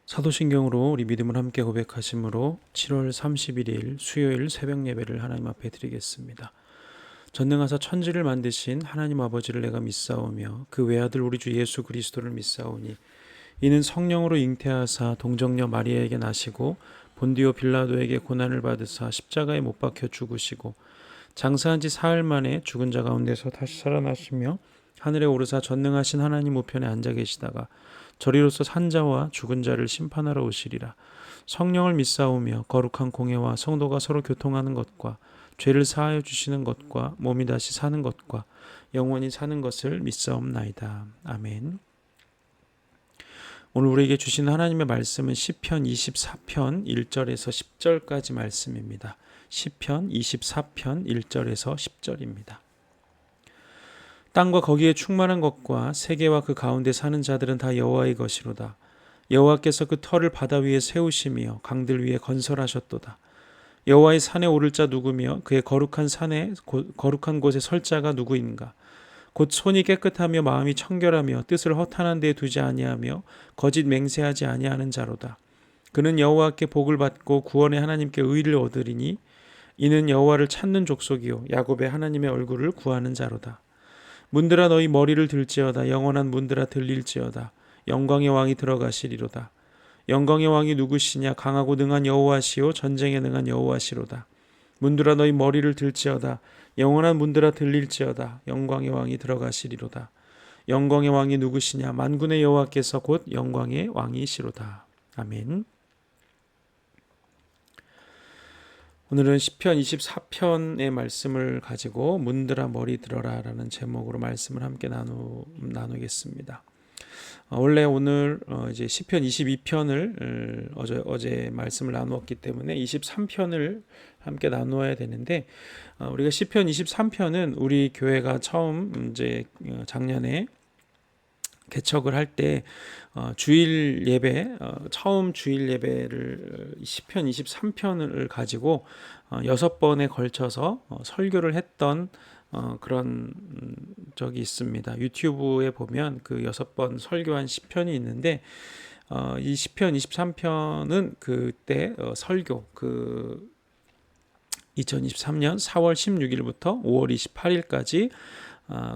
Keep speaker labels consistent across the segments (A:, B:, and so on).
A: 사도신경으로 우리 믿음을 함께 고백하심으로 7월 31일 수요일 새벽 예배를 하나님 앞에 드리겠습니다. 전능하사 천지를 만드신 하나님 아버지를 내가 믿사오며 그 외아들 우리 주 예수 그리스도를 믿사오니 이는 성령으로 잉태하사 동정녀 마리아에게 나시고 본디오 빌라도에게 고난을 받으사 십자가에 못 박혀 죽으시고 장사한 지 사흘 만에 죽은 자 가운데서 다시 살아나시며 하늘에 오르사 전능하신 하나님 우편에 앉아 계시다가 저리로서 산자와 죽은 자를 심판하러 오시리라. 성령을 믿사오며 거룩한 공회와 성도가 서로 교통하는 것과 죄를 사하여 주시는 것과 몸이 다시 사는 것과 영원히 사는 것을 믿사옵나이다. 아멘. 오늘 우리에게 주신 하나님의 말씀은 시편 24편 1절에서 10절까지 말씀입니다. 시편 24편 1절에서 10절입니다. 땅과 거기에 충만한 것과 세계와 그 가운데 사는 자들은 다 여호와의 것이로다. 여호와께서 그 터를 바다 위에 세우시며 강들 위에 건설하셨도다. 여호와의 산에 오를 자 누구며 그의 거룩한 곳에 설 자가 누구인가? 곧 손이 깨끗하며 마음이 청결하며 뜻을 허탄한 데에 두지 아니하며 거짓 맹세하지 아니하는 자로다. 그는 여호와께 복을 받고 구원의 하나님께 의를 얻으리니 이는 여호와를 찾는 족속이요 야곱의 하나님의 얼굴을 구하는 자로다. 문들아 너희 머리를 들지어다. 영원한 문들아 들릴지어다. 영광의 왕이 들어가시리로다. 영광의 왕이 누구시냐? 강하고 능한 여호와시요 전쟁에 능한 여호와시로다. 문들아 너희 머리를 들지어다. 영원한 문들아 들릴지어다. 영광의 왕이 들어가시리로다. 영광의 왕이 누구시냐? 만군의 여호와께서 곧 영광의 왕이시로다. 아멘. 오늘은 시편 24편의 말씀을 가지고 문들아 머리 들어라 라는 제목으로 말씀을 함께 나누겠습니다. 원래 오늘 이제 시편 22편을 어제 말씀을 나누었기 때문에 23편을 함께 나누어야 되는데 우리가 시편 23편은 우리 교회가 처음 이제 작년에 개척을 할 때 주일 예배 처음 주일 예배를 시편 23편을 가지고 6번에 걸쳐서 설교를 했던 그런 적이 있습니다. 유튜브에 보면 그 6번 설교한 시편이 있는데 이 시편 23편은 그때 설교 2023년 4월 16일부터 5월 28일까지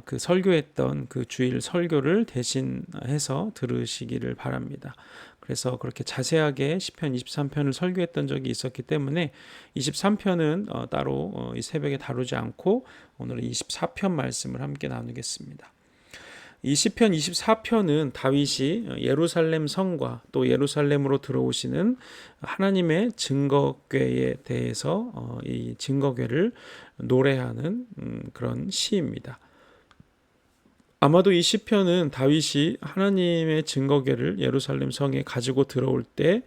A: 그 설교했던 그 주일 설교를 대신해서 들으시기를 바랍니다. 그래서 그렇게 자세하게 시편 23편을 설교했던 적이 있었기 때문에 23편은 따로 이 새벽에 다루지 않고 오늘은 24편 말씀을 함께 나누겠습니다. 이 시편 24편은 다윗이 예루살렘 성과 또 예루살렘으로 들어오시는 하나님의 증거궤에 대해서 이 증거궤를 노래하는 그런 시입니다. 아마도 이 시편은 다윗이 하나님의 증거궤를 예루살렘 성에 가지고 들어올 때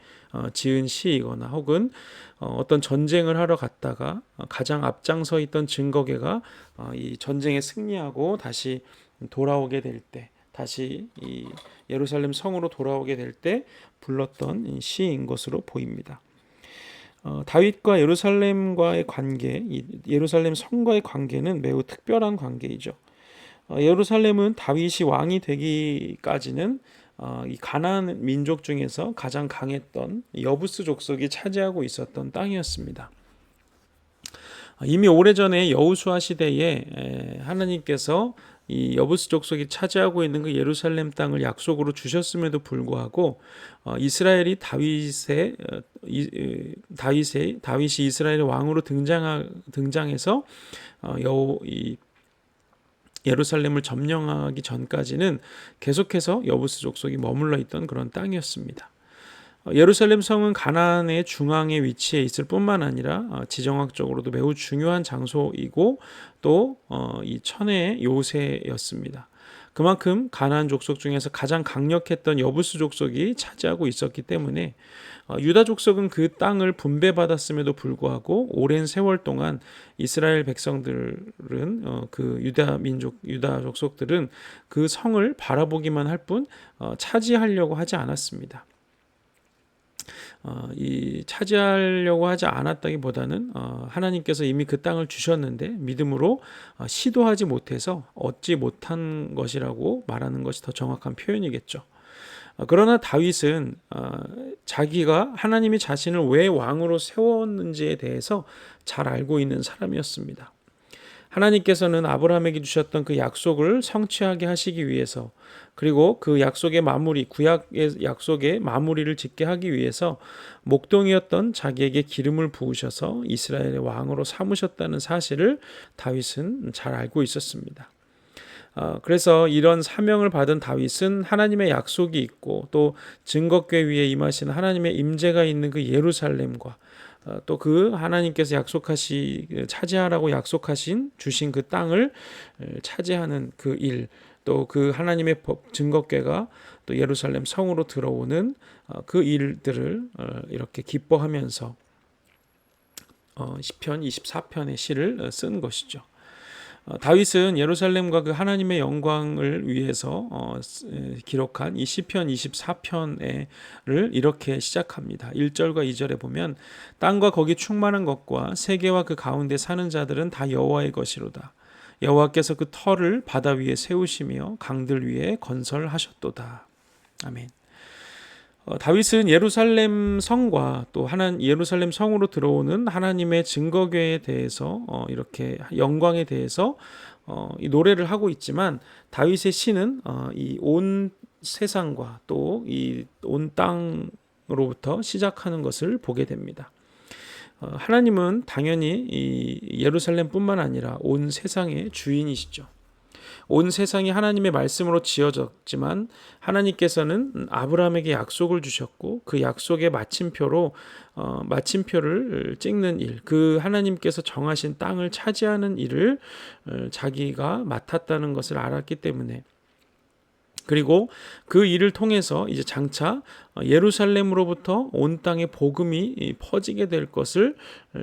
A: 지은 시이거나 혹은 어떤 전쟁을 하러 갔다가 가장 앞장서 있던 증거궤가 이 전쟁에 승리하고 다시 돌아오게 될 때, 다시 이 예루살렘 성으로 돌아오게 될 때 불렀던 시인 것으로 보입니다. 다윗과 예루살렘과의 관계, 예루살렘 성과의 관계는 매우 특별한 관계이죠. 예루살렘은 다윗이 왕이 되기까지는 이 가나안 민족 중에서 가장 강했던 여부스 족속이 차지하고 있었던 땅이었습니다. 이미 오래전에 여호수아 시대에 하나님께서 이 여부스 족속이 차지하고 있는 그 예루살렘 땅을 약속으로 주셨음에도 불구하고 이스라엘이 다윗이 이스라엘의 왕으로 등장해서 예루살렘을 점령하기 전까지는 계속해서 여부스 족속이 머물러 있던 그런 땅이었습니다. 예루살렘 성은 가나안의 중앙에 위치해 있을 뿐만 아니라 지정학적으로도 매우 중요한 장소이고 또 이 천혜의 요새였습니다. 그만큼 가나안 족속 중에서 가장 강력했던 여부스 족속이 차지하고 있었기 때문에 유다 족속은 그 땅을 분배받았음에도 불구하고 오랜 세월 동안 이스라엘 백성들은 그 유다 족속들은 그 성을 바라보기만 할 뿐 차지하려고 하지 않았습니다. 이 차지하려고 하지 않았다기보다는 하나님께서 이미 그 땅을 주셨는데 믿음으로 시도하지 못해서 얻지 못한 것이라고 말하는 것이 더 정확한 표현이겠죠. 그러나 다윗은 자기가 하나님이 자신을 왜 왕으로 세웠는지에 대해서 잘 알고 있는 사람이었습니다. 하나님께서는 아브라함에게 주셨던 그 약속을 성취하게 하시기 위해서, 그리고 그 약속의 마무리, 구약의 약속의 마무리를 짓게 하기 위해서 목동이었던 자기에게 기름을 부으셔서 이스라엘의 왕으로 삼으셨다는 사실을 다윗은 잘 알고 있었습니다. 그래서 이런 사명을 받은 다윗은 하나님의 약속이 있고 또 증거궤 위에 임하시는 하나님의 임재가 있는 그 예루살렘과 또 그 하나님께서 차지하라고 약속하신 주신 그 땅을 차지하는 그 일, 또 그 하나님의 증거궤가 또 예루살렘 성으로 들어오는 그 일들을 이렇게 기뻐하면서 시편 24편의 시를 쓴 것이죠. 다윗은 예루살렘과 그 하나님의 영광을 위해서 기록한 이 시편 24편을 이렇게 시작합니다. 1절과 2절에 보면 땅과 거기 충만한 것과 세계와 그 가운데 사는 자들은 다 여호와의 것이로다. 여호와께서 그 터를 바다 위에 세우시며 강들 위에 건설하셨도다. 아멘. 다윗은 예루살렘 성과 또 예루살렘 성으로 들어오는 하나님의 증거궤에 대해서 이렇게 영광에 대해서 이 노래를 하고 있지만, 다윗의 시는 이 온 세상과 또 이 온 땅으로부터 시작하는 것을 보게 됩니다. 하나님은 당연히 이 예루살렘뿐만 아니라 온 세상의 주인이시죠. 온 세상이 하나님의 말씀으로 지어졌지만 하나님께서는 아브라함에게 약속을 주셨고 그 약속의 마침표를 찍는 일, 그 하나님께서 정하신 땅을 차지하는 일을 자기가 맡았다는 것을 알았기 때문에, 그리고 그 일을 통해서 이제 장차 예루살렘으로부터 온 땅에 복음이 퍼지게 될 것을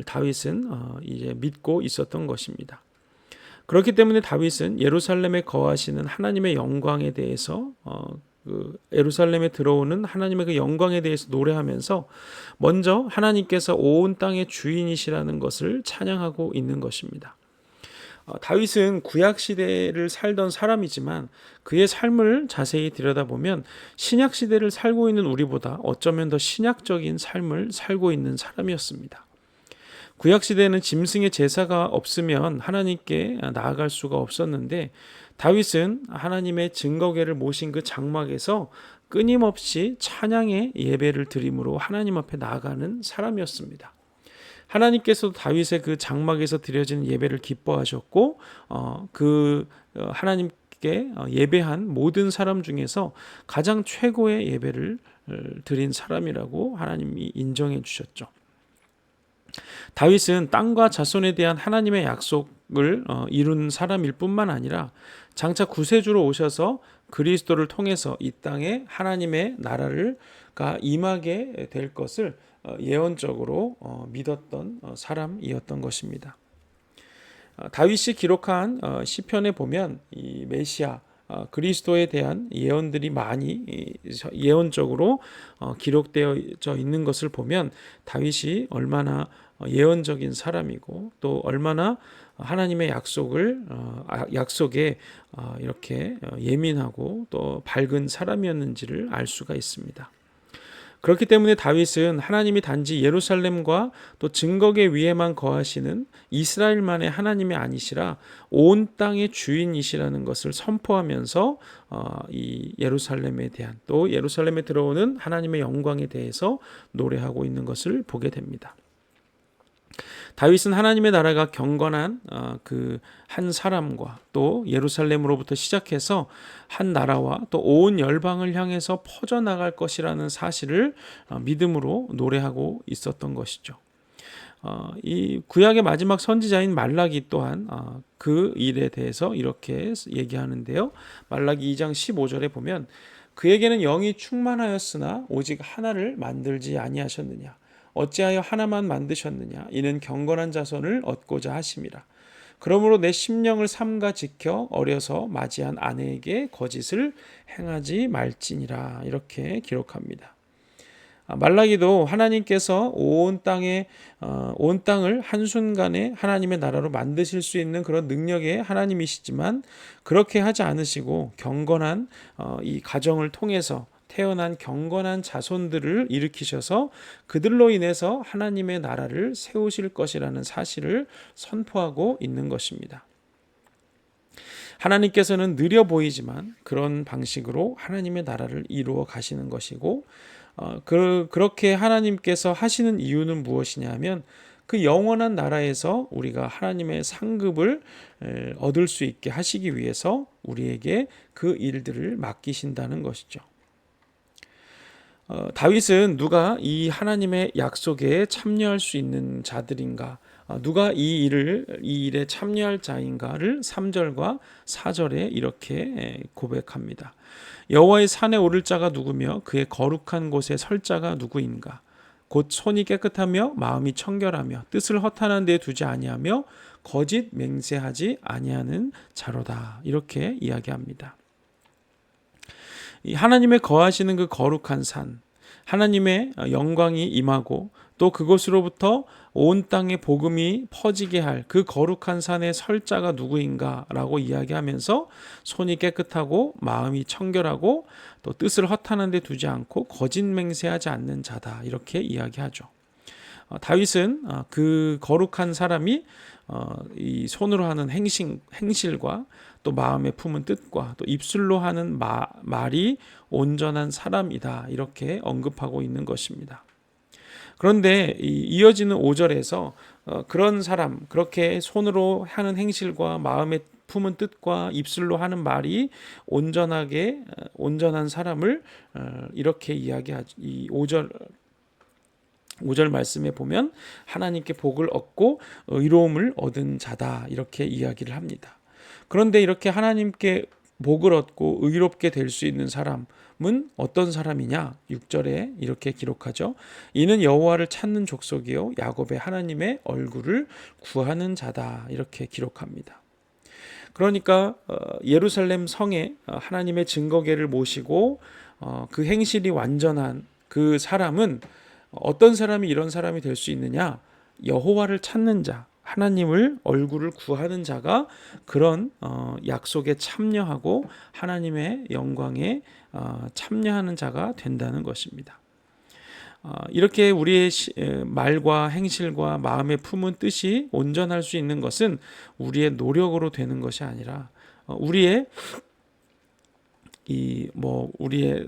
A: 다윗은 이제 믿고 있었던 것입니다. 그렇기 때문에 다윗은 예루살렘에 거하시는 하나님의 영광에 대해서 그 예루살렘에 들어오는 하나님의 그 영광에 대해서 노래하면서 먼저 하나님께서 온 땅의 주인이시라는 것을 찬양하고 있는 것입니다. 다윗은 구약 시대를 살던 사람이지만 그의 삶을 자세히 들여다보면 신약 시대를 살고 있는 우리보다 어쩌면 더 신약적인 삶을 살고 있는 사람이었습니다. 구약시대에는 짐승의 제사가 없으면 하나님께 나아갈 수가 없었는데, 다윗은 하나님의 증거궤를 모신 그 장막에서 끊임없이 찬양의 예배를 드림으로 하나님 앞에 나아가는 사람이었습니다. 하나님께서도 다윗의 그 장막에서 드려지는 예배를 기뻐하셨고 하나님께 예배한 모든 사람 중에서 가장 최고의 예배를 드린 사람이라고 하나님이 인정해 주셨죠. 다윗은 땅과 자손에 대한 하나님의 약속을 이룬 사람일 뿐만 아니라 장차 구세주로 오셔서 그리스도를 통해서 이 땅에 하나님의 나라가 임하게 될 것을 예언적으로 믿었던 사람이었던 것입니다. 다윗이 기록한 시편에 보면 이 메시아 그리스도에 대한 예언들이 많이 예언적으로 기록되어 있는 것을 보면 다윗이 얼마나 예언적인 사람이고 또 얼마나 하나님의 약속에 이렇게 예민하고 또 밝은 사람이었는지를 알 수가 있습니다. 그렇기 때문에 다윗은 하나님이 단지 예루살렘과 또 증거궤 위에만 거하시는 이스라엘만의 하나님이 아니시라 온 땅의 주인이시라는 것을 선포하면서 이 예루살렘에 대한 또 예루살렘에 들어오는 하나님의 영광에 대해서 노래하고 있는 것을 보게 됩니다. 다윗은 하나님의 나라가 경건한 그 한 사람과 또 예루살렘으로부터 시작해서 한 나라와 또 온 열방을 향해서 퍼져나갈 것이라는 사실을 믿음으로 노래하고 있었던 것이죠. 이 구약의 마지막 선지자인 말라기 또한 그 일에 대해서 이렇게 얘기하는데요. 말라기 2장 15절에 보면 그에게는 영이 충만하였으나 오직 하나를 만들지 아니하셨느냐. 어찌하여 하나만 만드셨느냐. 이는 경건한 자손을 얻고자 하심이라. 그러므로 내 심령을 삼가 지켜 어려서 맞이한 아내에게 거짓을 행하지 말지니라. 이렇게 기록합니다. 말라기도 하나님께서 온 땅을 한순간에 하나님의 나라로 만드실 수 있는 그런 능력의 하나님이시지만 그렇게 하지 않으시고 경건한 이 가정을 통해서 태어난 경건한 자손들을 일으키셔서 그들로 인해서 하나님의 나라를 세우실 것이라는 사실을 선포하고 있는 것입니다. 하나님께서는 느려 보이지만 그런 방식으로 하나님의 나라를 이루어 가시는 것이고, 그렇게 하나님께서 하시는 이유는 무엇이냐면 그 영원한 나라에서 우리가 하나님의 상급을 얻을 수 있게 하시기 위해서 우리에게 그 일들을 맡기신다는 것이죠. 다윗은 누가 이 하나님의 약속에 참여할 수 있는 자들인가, 누가 이 일에 참여할 자인가를 3절과 4절에 이렇게 고백합니다. 여호와의 산에 오를 자가 누구며 그의 거룩한 곳에 설 자가 누구인가? 곧 손이 깨끗하며 마음이 청결하며 뜻을 허탄한 데 두지 아니하며 거짓 맹세하지 아니하는 자로다. 이렇게 이야기합니다. 이 하나님의 거하시는 그 거룩한 산, 하나님의 영광이 임하고 또 그곳으로부터 온 땅에 복음이 퍼지게 할 그 거룩한 산의 설 자가 누구인가라고 이야기하면서 손이 깨끗하고 마음이 청결하고 또 뜻을 허탄한 데 두지 않고 거짓 맹세하지 않는 자다, 이렇게 이야기하죠. 다윗은 그 거룩한 사람이 이 손으로 하는 행실과 또 마음에 품은 뜻과 또 입술로 하는 말이 온전한 사람이다, 이렇게 언급하고 있는 것입니다. 그런데 이어지는 5절에서 그런 사람, 그렇게 손으로 하는 행실과 마음에 품은 뜻과 입술로 하는 말이 온전한 사람을 이렇게 이야기하죠. 이 5절 말씀에 보면 하나님께 복을 얻고 의로움을 얻은 자다, 이렇게 이야기를 합니다. 그런데 이렇게 하나님께 복을 얻고 의롭게 될 수 있는 사람은 어떤 사람이냐? 6절에 이렇게 기록하죠. 이는 여호와를 찾는 족속이요 야곱의 하나님의 얼굴을 구하는 자다, 이렇게 기록합니다. 그러니까 예루살렘 성에 하나님의 증거궤를 모시고 그 행실이 완전한 그 사람은 어떤 사람이 이런 사람이 될 수 있느냐? 여호와를 찾는 자, 하나님을 얼굴을 구하는 자가 그런 약속에 참여하고 하나님의 영광에 참여하는 자가 된다는 것입니다. 이렇게 우리의 말과 행실과 마음에 품은 뜻이 온전할 수 있는 것은 우리의 노력으로 되는 것이 아니라 우리의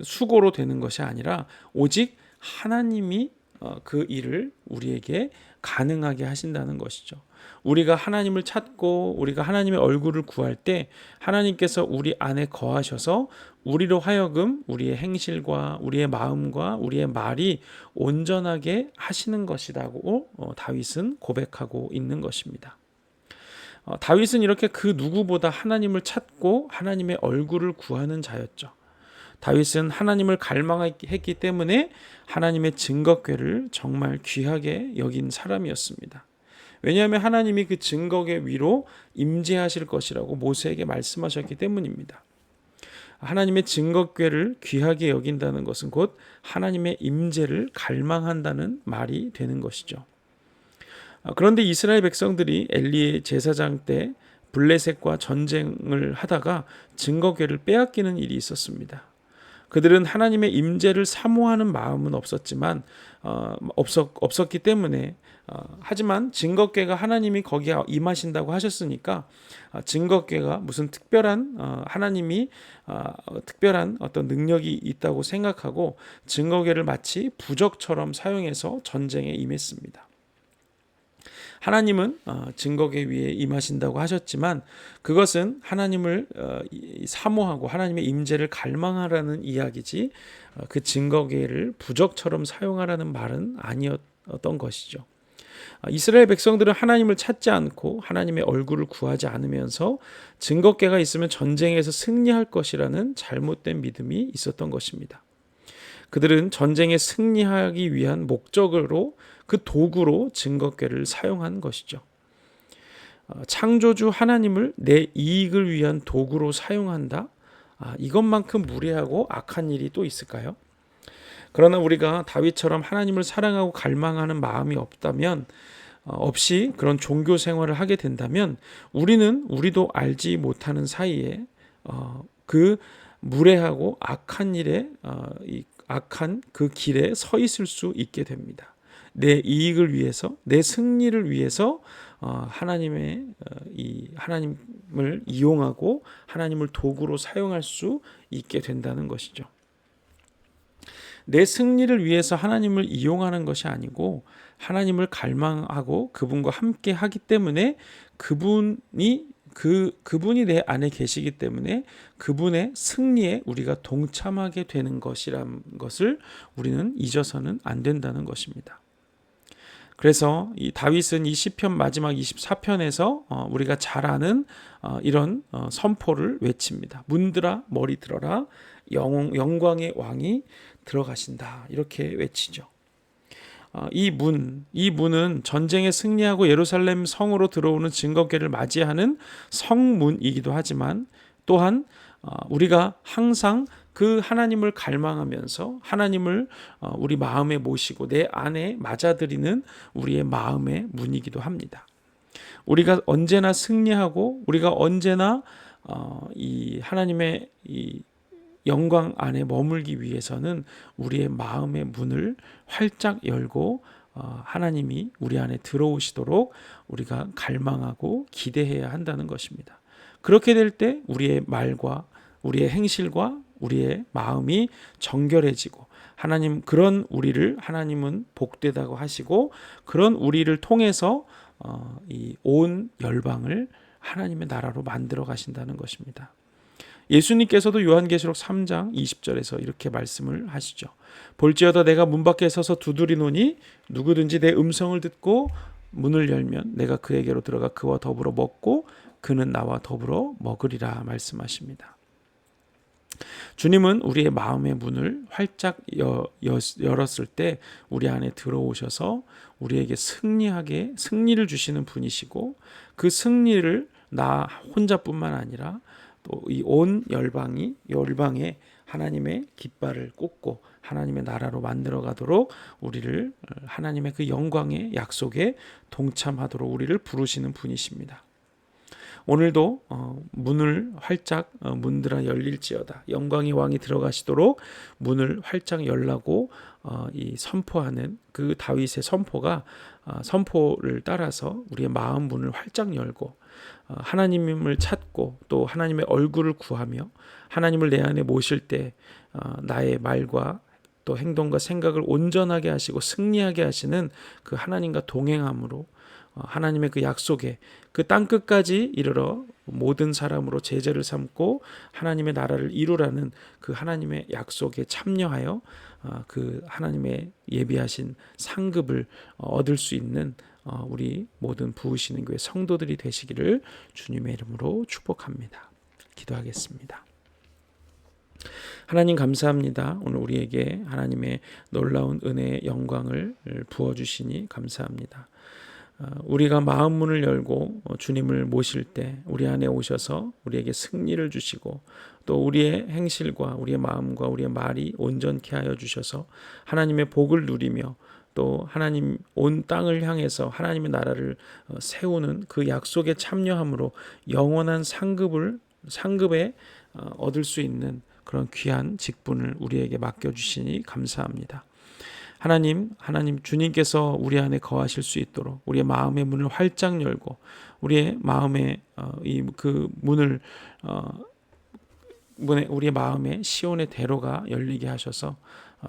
A: 수고로 되는 것이 아니라 오직 하나님이 그 일을 우리에게 가능하게 하신다는 것이죠. 우리가 하나님을 찾고 우리가 하나님의 얼굴을 구할 때 하나님께서 우리 안에 거하셔서 우리로 하여금 우리의 행실과 우리의 마음과 우리의 말이 온전하게 하시는 것이라고 다윗은 고백하고 있는 것입니다. 다윗은 이렇게 그 누구보다 하나님을 찾고 하나님의 얼굴을 구하는 자였죠. 다윗은 하나님을 갈망했기 때문에 하나님의 증거궤를 정말 귀하게 여긴 사람이었습니다. 왜냐하면 하나님이 그 증거궤 위로 임재하실 것이라고 모세에게 말씀하셨기 때문입니다. 하나님의 증거궤를 귀하게 여긴다는 것은 곧 하나님의 임재를 갈망한다는 말이 되는 것이죠. 그런데 이스라엘 백성들이 엘리의 제사장 때 블레셋과 전쟁을 하다가 증거궤를 빼앗기는 일이 있었습니다. 그들은 하나님의 임재를 사모하는 마음은 없었기 때문에 하지만 증거궤가 하나님이 거기에 임하신다고 하셨으니까 증거궤가 무슨 하나님이 특별한 어떤 능력이 있다고 생각하고 증거궤를 마치 부적처럼 사용해서 전쟁에 임했습니다. 하나님은 증거궤 위에 임하신다고 하셨지만 그것은 하나님을 사모하고 하나님의 임재를 갈망하라는 이야기지 그 증거궤를 부적처럼 사용하라는 말은 아니었던 것이죠. 이스라엘 백성들은 하나님을 찾지 않고 하나님의 얼굴을 구하지 않으면서 증거궤가 있으면 전쟁에서 승리할 것이라는 잘못된 믿음이 있었던 것입니다. 그들은 전쟁에 승리하기 위한 목적으로 그 도구로 증거궤를 사용한 것이죠. 창조주 하나님을 내 이익을 위한 도구로 사용한다? 이것만큼 무례하고 악한 일이 또 있을까요? 그러나 우리가 다윗처럼 하나님을 사랑하고 갈망하는 마음이 없이 그런 종교 생활을 하게 된다면 우리도 알지 못하는 사이에 그 무례하고 악한 일에 이 악한 그 길에 서 있을 수 있게 됩니다. 내 이익을 위해서, 내 승리를 위해서 하나님을 이용하고 하나님을 도구로 사용할 수 있게 된다는 것이죠. 내 승리를 위해서 하나님을 이용하는 것이 아니고 하나님을 갈망하고 그분과 함께 하기 때문에 그분이 내 안에 계시기 때문에 그분의 승리에 우리가 동참하게 되는 것이란 것을 우리는 잊어서는 안 된다는 것입니다. 그래서 이 다윗은 이 시편 마지막 24편에서 우리가 잘 아는 이런 선포를 외칩니다. 문들아 머리 들어라, 영광의 왕이 들어가신다, 이렇게 외치죠. 이 문은 전쟁에 승리하고 예루살렘 성으로 들어오는 증거궤를 맞이하는 성문이기도 하지만 또한 우리가 항상 그 하나님을 갈망하면서 하나님을 우리 마음에 모시고 내 안에 맞아들이는 우리의 마음의 문이기도 합니다. 우리가 언제나 승리하고 우리가 언제나 이 하나님의 이 영광 안에 머물기 위해서는 우리의 마음의 문을 활짝 열고 하나님이 우리 안에 들어오시도록 우리가 갈망하고 기대해야 한다는 것입니다. 그렇게 될 때 우리의 말과 우리의 행실과 우리의 마음이 정결해지고 그런 우리를 하나님은 복되다고 하시고 그런 우리를 통해서 이 온 열방을 하나님의 나라로 만들어 가신다는 것입니다. 예수님께서도 요한계시록 3장 20절에서 이렇게 말씀을 하시죠. 볼지어다 내가 문 밖에 서서 두드리노니 누구든지 내 음성을 듣고 문을 열면 내가 그에게로 들어가 그와 더불어 먹고 그는 나와 더불어 먹으리라 말씀하십니다. 주님은 우리의 마음의 문을 활짝 열었을 때 우리 안에 들어오셔서 우리에게 승리를 주시는 분이시고 그 승리를 나 혼자뿐만 아니라 또 이 온 열방에 하나님의 깃발을 꽂고 하나님의 나라로 만들어 가도록 우리를 하나님의 그 영광의 약속에 동참하도록 우리를 부르시는 분이십니다. 오늘도 문을 활짝 문들아 열릴지어다, 영광의 왕이 들어가시도록 문을 활짝 열라고 이 선포하는 그 다윗의 선포를 따라서 우리의 마음 문을 활짝 열고 하나님을 찾고 또 하나님의 얼굴을 구하며 하나님을 내 안에 모실 때 나의 말과 또 행동과 생각을 온전하게 하시고 승리하게 하시는 그 하나님과 동행함으로 하나님의 그 약속에 그 땅끝까지 이르러 모든 사람으로 제자를 삼고 하나님의 나라를 이루라는 그 하나님의 약속에 참여하여 그 하나님의 예비하신 상급을 얻을 수 있는 우리 모든 부으시는 교회 성도들이 되시기를 주님의 이름으로 축복합니다. 기도하겠습니다. 하나님 감사합니다. 오늘 우리에게 하나님의 놀라운 은혜의 영광을 부어주시니 감사합니다. 우리가 마음 문을 열고 주님을 모실 때 우리 안에 오셔서 우리에게 승리를 주시고 또 우리의 행실과 우리의 마음과 우리의 말이 온전케 하여 주셔서 하나님의 복을 누리며 또 하나님 온 땅을 향해서 하나님의 나라를 세우는 그 약속에 참여함으로 영원한 상급에 얻을 수 있는 그런 귀한 직분을 우리에게 맡겨주시니 감사합니다. 하나님 주님께서 우리 안에 거하실 수 있도록 우리의 마음의 문을 활짝 열고 우리의 마음의 그 문을 우리의 마음에 시온의 대로가 열리게 하셔서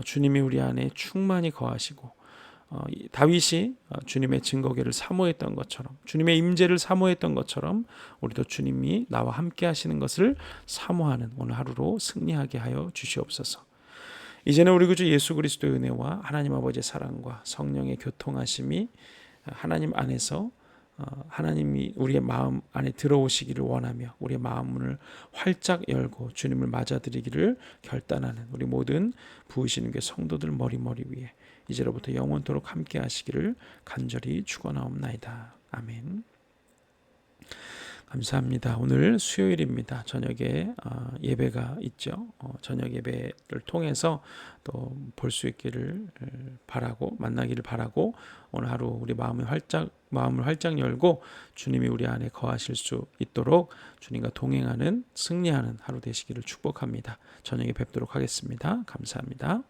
A: 주님이 우리 안에 충만히 거하시고 다윗이 주님의 증거궤를 사모했던 것처럼 주님의 임재를 사모했던 것처럼 우리도 주님이 나와 함께 하시는 것을 사모하는 오늘 하루로 승리하게 하여 주시옵소서. 이제는 우리 구주 예수 그리스도의 은혜와 하나님 아버지의 사랑과 성령의 교통하심이 하나님 안에서 하나님이 우리의 마음 안에 들어오시기를 원하며 우리의 마음문을 활짝 열고 주님을 맞아들이기를 결단하는 우리 모든 부으시는 게 성도들 머리 위에 이제로부터 영원토록 함께 하시기를 간절히 축원하옵나이다. 아멘. 감사합니다. 오늘 수요일입니다. 저녁에 예배가 있죠. 저녁 예배를 통해서 또 볼 수 있기를 바라고 만나기를 바라고 오늘 하루 우리 마음을 활짝 열고 주님이 우리 안에 거하실 수 있도록 주님과 동행하는 승리하는 하루 되시기를 축복합니다. 저녁에 뵙도록 하겠습니다. 감사합니다.